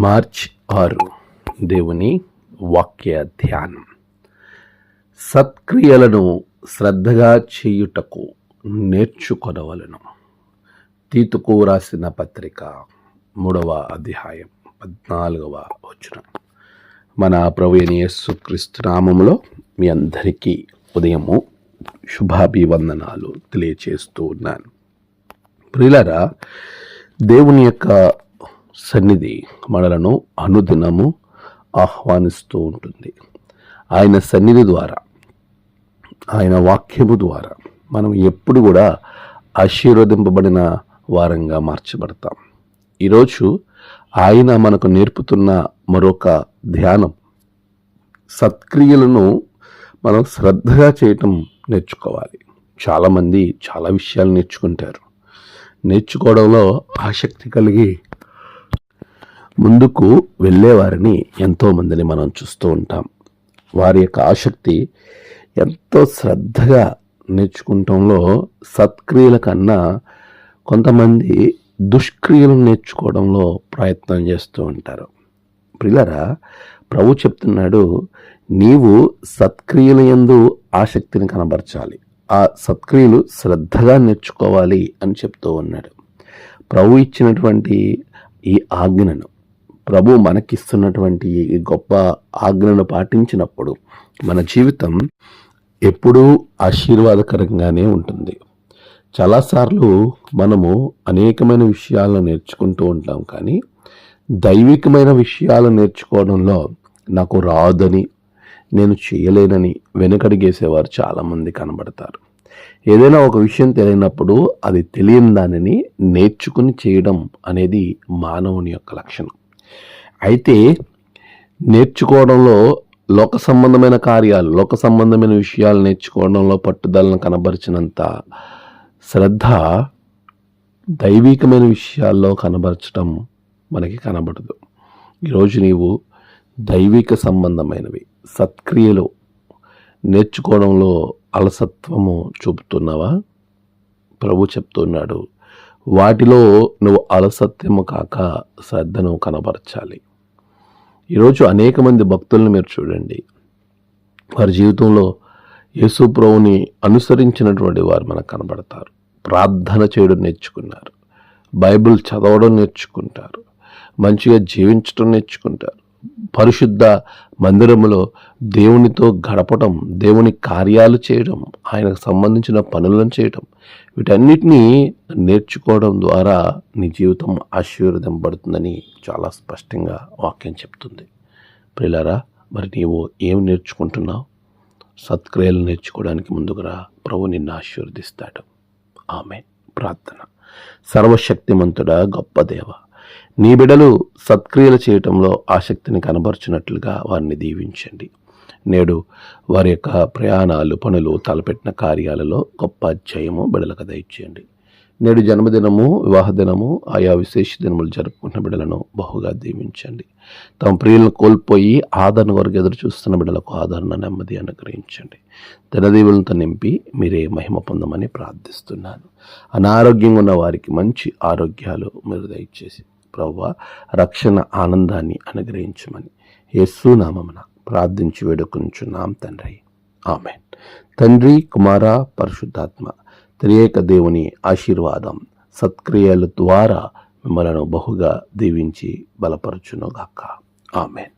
March 6 దేవుని వాక్య ధ్యానం. సత్క్రియలను శ్రద్ధగా చేయుటకు నేర్చుకొనవలెను. తీతుకు రాసిన పత్రిక 3వ అధ్యాయం 14వ వచనం. మన ప్రభువైన యేసుక్రీస్తు నామములో మీ అందరికీ ఉదయము శుభాభివందనాలు తెలియచేస్తూ ఉన్నాను. ప్రియులారా, దేవుని యొక్క సన్నిధి మనలను అనుదినము ఆహ్వానిస్తూ ఉంటుంది. ఆయన సన్నిధి ద్వారా, ఆయన వాక్యము ద్వారా మనం ఎప్పుడు కూడా ఆశీర్వదింపబడిన వారంగా మార్చబడతాం. ఈరోజు ఆయన మనకు నేర్పుతున్న మరొక ధ్యానం, సత్క్రియలను మనం శ్రద్ధగా చేయటం నేర్చుకోవాలి. చాలామంది చాలా విషయాలు నేర్చుకుంటారు. నేర్చుకోవడంలో ఆసక్తి కలిగి ముందుకు వెళ్ళేవారిని ఎంతోమందిని మనం చూస్తూ ఉంటాం. వారి యొక్క ఆసక్తి ఎంతో శ్రద్ధగా నేర్చుకుంటంలో సత్క్రియల కన్నా కొంతమంది దుష్క్రియలు నేర్చుకోవడంలో ప్రయత్నం చేస్తూ ఉంటారు. ప్రియులారా, ప్రభు చెప్తున్నాడు, నీవు సత్క్రియల యందు ఆసక్తిని కనబరచాలి, ఆ సత్క్రియలు శ్రద్ధగా నేర్చుకోవాలి అని చెప్తూ ఉన్నాడు. ప్రభు ఇచ్చినటువంటి ఈ ఆజ్ఞను, ప్రభు మనకిస్తున్నటువంటి ఈ గొప్ప ఆజ్ఞను పాటించినప్పుడు మన జీవితం ఎప్పుడూ ఆశీర్వాదకరంగానే ఉంటుంది. చాలాసార్లు మనము అనేకమైన విషయాలను నేర్చుకుంటూ ఉంటాం, కానీ దైవికమైన విషయాలు నేర్చుకోవడంలో నాకు రాదని, నేను చేయలేనని వెనుకడిగేసేవారు చాలామంది కనబడతారు. ఏదైనా ఒక విషయం తెలియనప్పుడు అది తెలియని దానిని నేర్చుకుని చేయడం అనేది మానవుని యొక్క లక్షణం. అయితే నేర్చుకోవడంలో లోక సంబంధమైన కార్యాలు, లోక సంబంధమైన విషయాలు నేర్చుకోవడంలో పట్టుదలను కనబరిచినంత శ్రద్ధ దైవికమైన విషయాల్లో కనబరచడం మనకి కనబడదు. ఈరోజు నీవు దైవిక సంబంధమైనవి సత్క్రియలు నేర్చుకోవడంలో అలసత్వము చూపుతున్నావా? ప్రభు చెప్తున్నాడు, వాటిలో నువ్వు అలసత్వము కాక శ్రద్ధను కనబరచాలి. ఈరోజు అనేక మంది భక్తులను మీరు చూడండి, వారి జీవితంలో యేసు ప్రభువుని అనుసరించినటువంటి వారు మనకు కనబడతారు. ప్రార్థన చేయడం నేర్చుకున్నారు, బైబిల్ చదవడం నేర్చుకుంటారు, మంచిగా జీవించడం నేర్చుకుంటారు, పరిశుద్ధ మందిరములో దేవునితో గడపడం, దేవుని కార్యాలు చేయడం, ఆయనకు సంబంధించిన పనులను చేయడం, వీటన్నిటినీ నేర్చుకోవడం ద్వారా నీ జీవితం ఆశీర్వదింపబడుతుందని చాలా స్పష్టంగా వాక్యం చెప్తుంది. ప్రియులారా, మరి నీవు ఏం నేర్చుకుంటున్నావు? సత్క్రియలు నేర్చుకోవడానికి ముందుగా ప్రభు నిన్ను ఆశీర్వదిస్తాడు. ఆమేన్. ప్రార్థన. సర్వశక్తిమంతుడా, గొప్ప దేవ, నీ బిడ్డలు సత్క్రియలు చేయటంలో ఆసక్తిని కనబరుచినట్లుగా వారిని దీవించండి. నేడు వారి యొక్క ప్రయాణాలు, పనులు, తలపెట్టిన కార్యాలలో గొప్ప జయము బిడ్డలకు దయచేయండి. నేడు జన్మదినము, వివాహ దినము, ఆయా విశేష దినములు జరుపుకుంటున్న బిడ్డలను బహుగా దీవించండి. తమ ప్రియులను కోల్పోయి ఆదరణ వరకు ఎదురు చూస్తున్న బిడ్డలకు ఆదరణ, నెమ్మది అనుగ్రహించండి. దినదీవులతో నింపి మీరే మహిమ పొందమని ప్రార్థిస్తున్నాను. అనారోగ్యంగా ఉన్న వారికి మంచి ఆరోగ్యాలు మీరు దయచేసి ప్రభువా రక్షణ ఆనందాన్ని అనుగ్రహించమని యేసు నామమున ప్రార్థించి వేడుకొనుచున్నాం తండ్రి. ఆమేన్. తండ్రి, కుమార, పరిశుద్ధాత్మ త్రియేక దేవుని ఆశీర్వాదం సత్క్రియల ద్వారా మిమ్మలను బహుగా దీవించి బలపరచునుగాక. ఆమేన్.